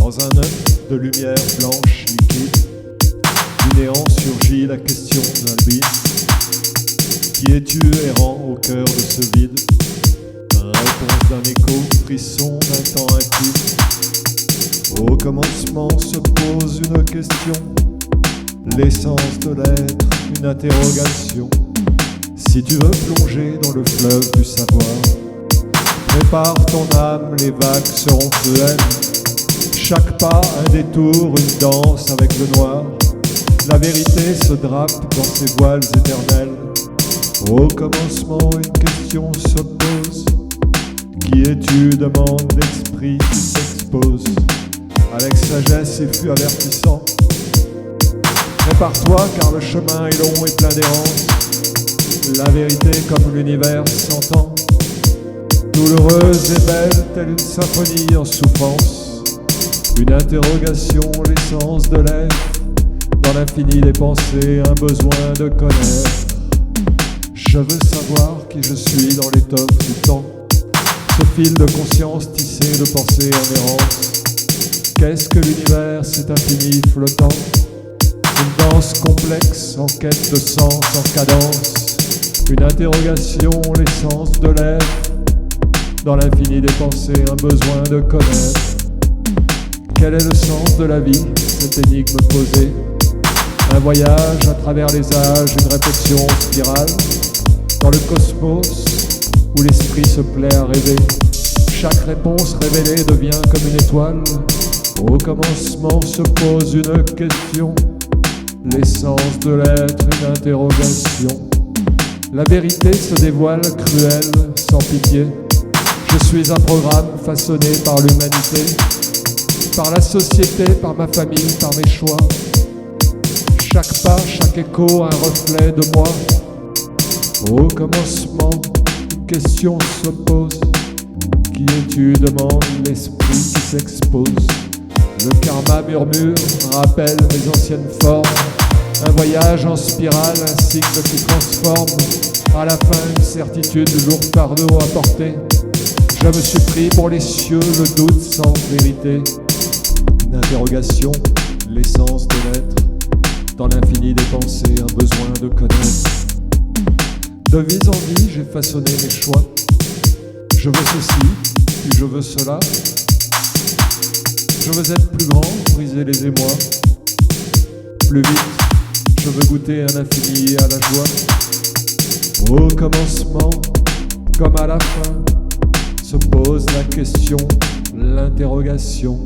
Dans un œuf de lumière blanche liquide, du néant surgit la question d'un bis. Qui es-tu errant au cœur de ce vide? Réponse d'un écho, frisson d'un temps intime. Au commencement se pose une question, l'essence de l'être, une interrogation. Si tu veux plonger dans le fleuve du savoir, prépare ton âme, les vagues seront cruelles. Chaque pas un détour, une danse avec le noir. La vérité se drape dans ses voiles éternels. Au commencement, une question se pose. Qui es-tu? Demande l'esprit qui s'expose. Avec sagesse et flux avertissant. Prépare-toi car le chemin est long et plein d'errance. La vérité comme l'univers s'entend. Douloureuse et belle, telle une symphonie en souffrance. Une interrogation, l'essence de l'être. Dans l'infini des pensées, un besoin de connaître. Je veux savoir qui je suis dans l'étoffe du temps. Ce fil de conscience tissé de pensées en errance. Qu'est-ce que l'univers, cet infini flottant? Une danse complexe, en quête de sens, en cadence. Une interrogation, l'essence de l'être. Dans l'infini des pensées, un besoin de connaître. Quel est le sens de la vie, cette énigme posée? Un voyage à travers les âges, une réflexion en spirale. Dans le cosmos, où l'esprit se plaît à rêver. Chaque réponse révélée devient comme une étoile. Au commencement se pose une question. L'essence de l'être, une interrogation. La vérité se dévoile cruelle, sans pitié. Je suis un programme façonné par l'humanité, par la société, par ma famille, par mes choix. Chaque pas, chaque écho, un reflet de moi. Au commencement, une question se pose. Qui es-tu? Demande l'esprit qui s'expose. Le karma murmure, rappelle mes anciennes formes. Un voyage en spirale, un cycle qui transforme. À la fin, une certitude, lourd fardeau à porter. Je me suis pris pour les cieux, le doute sans vérité. Une interrogation, l'essence de l'être. Dans l'infini des pensées, un besoin de connaître. De vie en vie, j'ai façonné mes choix. Je veux ceci, puis je veux cela. Je veux être plus grand, briser les émois. Plus vite, je veux goûter un infini à la joie. Au commencement, comme à la fin, se pose la question, l'interrogation.